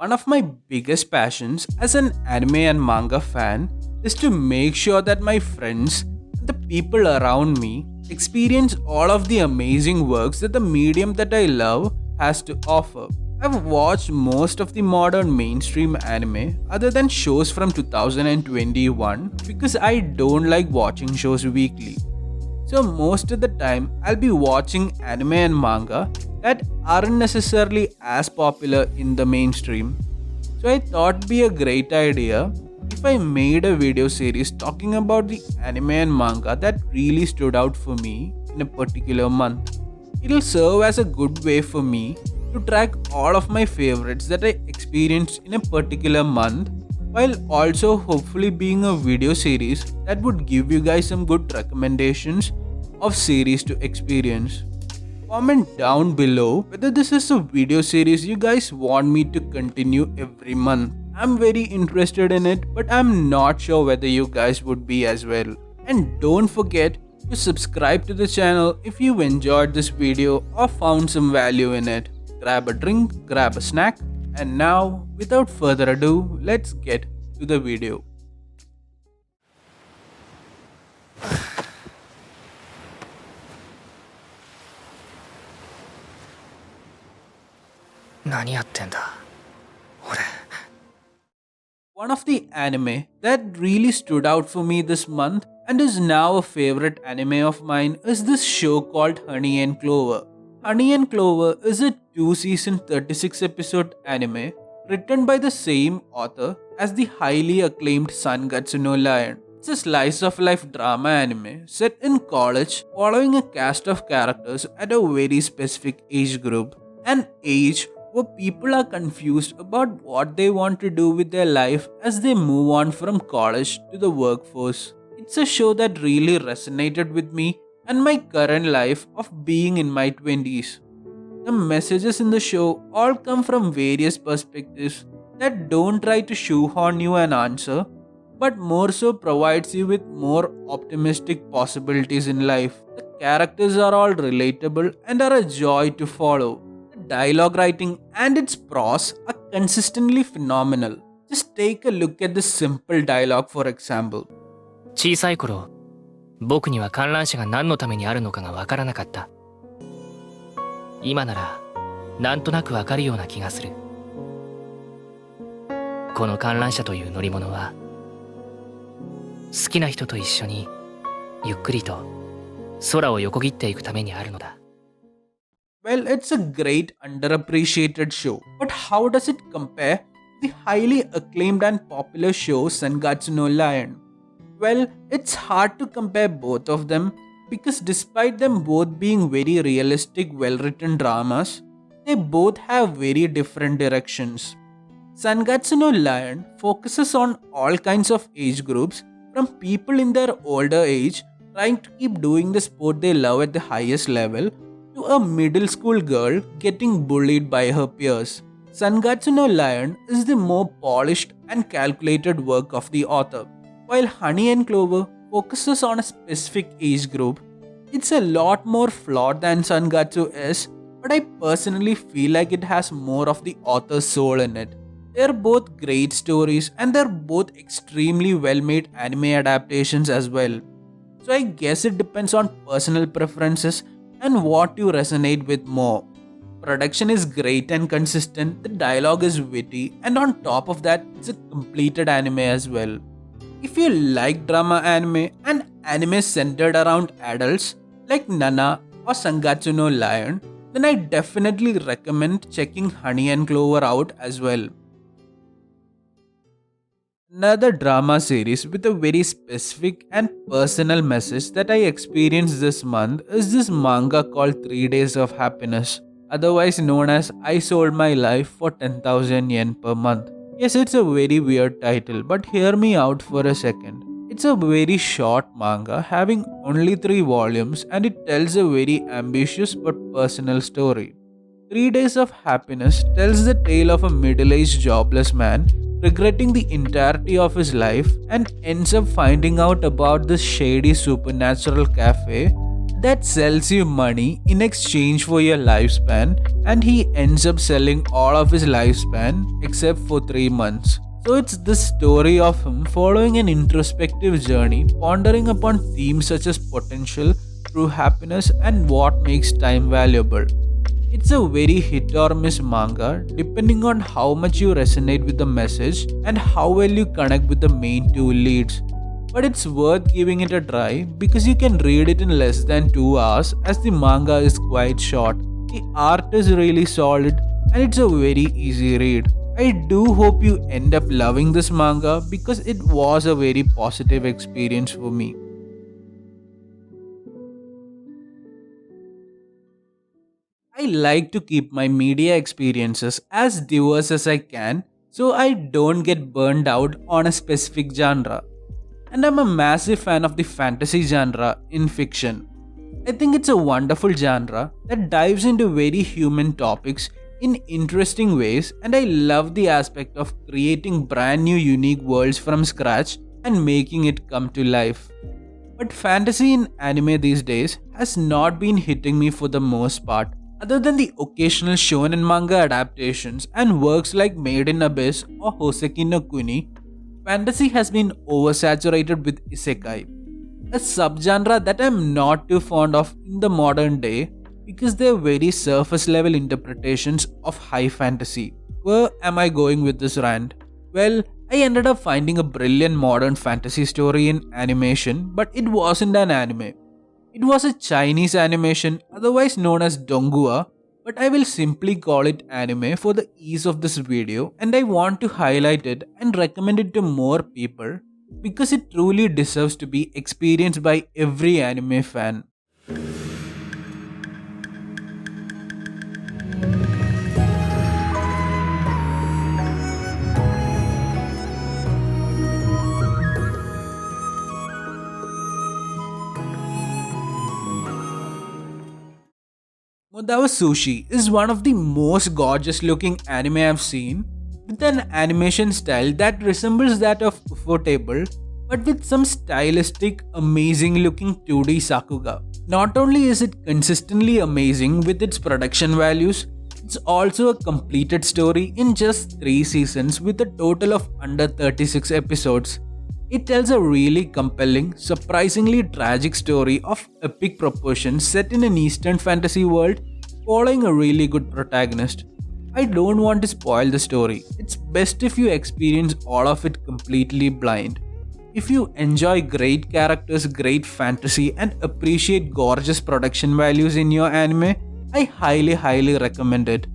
One of my biggest passions as an anime and manga fan is to make sure that my friends and the people around me experience all of the amazing works that the medium that I love has to offer. I've watched most of the modern mainstream anime other than shows from 2021 because I don't like watching shows weekly. So most of the time I'll be watching anime and manga that aren't necessarily as popular in the mainstream. So I thought it'd be a great idea if I made a video series talking about the anime and manga that really stood out for me in a particular month. It'll serve as a good way for me to track all of my favorites that I experienced in a particular month while also hopefully being a video series that would give you guys some good recommendations of series to experience. Comment down below whether this is a video series you guys want me to continue every month. I'm very interested in it, but I'm not sure whether you guys would be as well. And don't forget to subscribe to the channel if you enjoyed this video or found some value in it. Grab a drink, grab a snack, and now, without further ado, let's get to the video. 何やってんだ俺。 One of the anime that really stood out for me this month and is now a favorite anime of mine is this show called Honey and Clover. Honey and Clover is a 2-season 36-episode anime written by the same author as the highly acclaimed Sangatsu no Lion. It's a slice of life drama anime set in college following a cast of characters at a very specific age group. An age where people are confused about what they want to do with their life as they move on from college to the workforce. It's a show that really resonated with me and my current life of being in my 20s. The messages in the show all come from various perspectives that don't try to shoehorn you an answer, but more so provides you with more optimistic possibilities in life. The characters are all relatable and are a joy to follow. The dialogue writing and its prose are consistently phenomenal. Just take a look at the simple dialogue for example. 小さい頃、僕には観覧車が何のためにあるのかがわからなかった。今なら、なんとなくわかるような気がする。この観覧車という乗り物は、好きな人と一緒にゆっくりと空を横切っていくためにあるのだ。 Well, it's a great underappreciated show, but how does it compare to the highly acclaimed and popular show Sangatsu no Lion? Well, it's hard to compare both of them because despite them both being very realistic, well-written dramas, they both have very different directions. Sangatsu no Lion focuses on all kinds of age groups from people in their older age trying to keep doing the sport they love at the highest level to a middle school girl getting bullied by her peers. Sangatsu no Lion is the more polished and calculated work of the author, while Honey and Clover focuses on a specific age group. It's a lot more flawed than Sangatsu is, but I personally feel like it has more of the author's soul in it. They're both great stories and they're both extremely well made anime adaptations as well. So I guess it depends on personal preferences and what you resonate with more. Production is great and consistent, the dialogue is witty, and on top of that, it's a completed anime as well. If you like drama anime and anime centered around adults like Nana or Sangatsu no Lion, then I definitely recommend checking Honey and Clover out as well. Another drama series with a very specific and personal message that I experienced this month is this manga called 3 Days of Happiness, otherwise known as I Sold My Life for 10,000 yen per month. Yes, it's a very weird title, but hear me out for a second. It's a very short manga having only 3 volumes and it tells a very ambitious but personal story. 3 Days of Happiness tells the tale of a middle-aged jobless man regretting the entirety of his life and ends up finding out about this shady supernatural cafe that sells you money in exchange for your lifespan, and he ends up selling all of his lifespan except for 3 months. So it's the story of him following an introspective journey, pondering upon themes such as potential, true happiness, and what makes time valuable. It's a very hit or miss manga depending on how much you resonate with the message and how well you connect with the main two leads. But it's worth giving it a try because you can read it in less than 2 hours as the manga is quite short. The art is really solid and it's a very easy read. I do hope you end up loving this manga because it was a very positive experience for me. I like to keep my media experiences as diverse as I can so I don't get burned out on a specific genre. And I'm a massive fan of the fantasy genre in fiction. I think it's a wonderful genre that dives into very human topics in interesting ways, and I love the aspect of creating brand new unique worlds from scratch and making it come to life. But fantasy in anime these days has not been hitting me for the most part, other than the occasional shonen manga adaptations and works like Made in Abyss or Hoseki no Kuni. Fantasy has been oversaturated with isekai, a subgenre that I'm not too fond of in the modern day because they're very surface level interpretations of high fantasy. Where am I going with this rant? Well, I ended up finding a brilliant modern fantasy story in animation, but it wasn't an anime. It was a Chinese animation, otherwise known as Donghua, but I will simply call it anime for the ease of this video, and I want to highlight it and recommend it to more people because it truly deserves to be experienced by every anime fan. Modawa Sushi is one of the most gorgeous looking anime I've seen, with an animation style that resembles that of Ufotable, but with some stylistic, amazing looking 2D Sakuga. Not only is it consistently amazing with its production values, it's also a completed story in just 3 seasons with a total of under 36 episodes. It tells a really compelling, surprisingly tragic story of epic proportions set in an Eastern fantasy world following a really good protagonist. I don't want to spoil the story. It's best if you experience all of it completely blind. If you enjoy great characters, great fantasy, and appreciate gorgeous production values in your anime, I highly recommend it.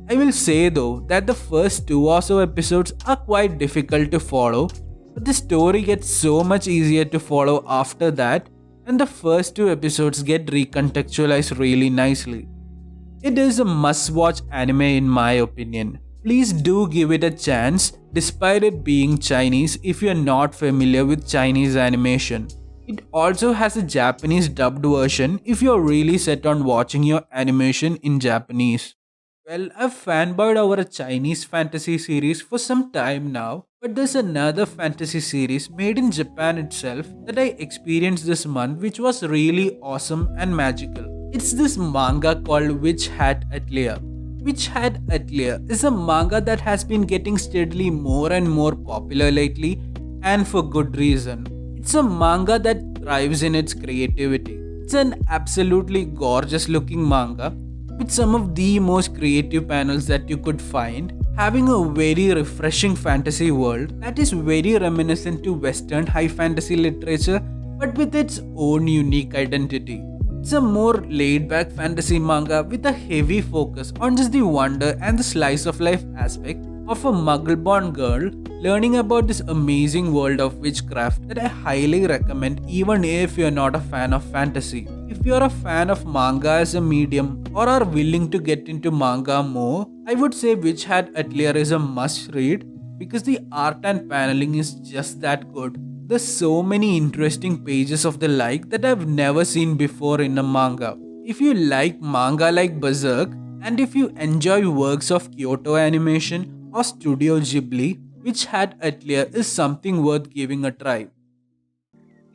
I will say though that the first 2 or so episodes are quite difficult to follow, but the story gets so much easier to follow after that, and the first 2 episodes get recontextualized really nicely. It is a must-watch anime in my opinion. Please do give it a chance despite it being Chinese if you're not familiar with Chinese animation. It also has a Japanese dubbed version if you're really set on watching your animation in Japanese. Well, I've fanboyed over a Chinese fantasy series for some time now, but there's another fantasy series made in Japan itself that I experienced this month which was really awesome and magical. It's this manga called Witch Hat Atelier. Witch Hat Atelier is a manga that has been getting steadily more and more popular lately, and for good reason. It's a manga that thrives in its creativity. It's an absolutely gorgeous looking manga with some of the most creative panels that you could find, having a very refreshing fantasy world that is very reminiscent to Western high fantasy literature but with its own unique identity. It's a more laid back fantasy manga with a heavy focus on just the wonder and the slice of life aspect of a muggle born girl learning about this amazing world of witchcraft that I highly recommend even if you're not a fan of fantasy. If you're a fan of manga as a medium or are willing to get into manga more, I would say Witch Hat Atelier is a must read because the art and paneling is just that good. There's so many interesting pages of the like that I've never seen before in a manga. If you like manga like Berserk, and if you enjoy works of Kyoto Animation or Studio Ghibli, Witch Hat Atelier is something worth giving a try.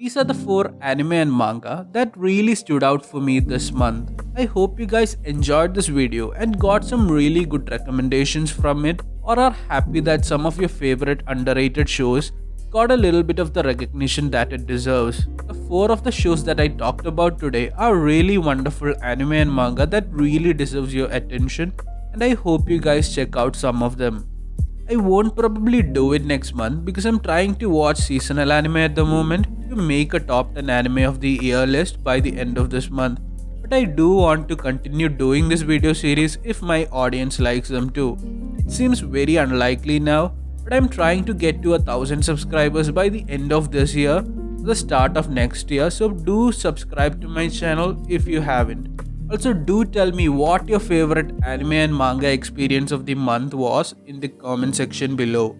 These are the 4 anime and manga that really stood out for me this month. I hope you guys enjoyed this video and got some really good recommendations from it, or are happy that some of your favorite underrated shows got a little bit of the recognition that it deserves. The 4 of the shows that I talked about today are really wonderful anime and manga that really deserves your attention, and I hope you guys check out some of them. I won't probably do it next month because I'm trying to watch seasonal anime at the moment to make a top 10 anime of the year list by the end of this month. But I do want to continue doing this video series if my audience likes them too. It seems very unlikely now, but I'm trying to get to 1,000 subscribers by the end of this year or the start of next year, so do subscribe to my channel if you haven't. Also, do tell me what your favorite anime and manga experience of the month was in the comment section below.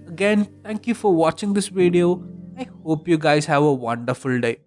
Again, thank you for watching this video. I hope you guys have a wonderful day.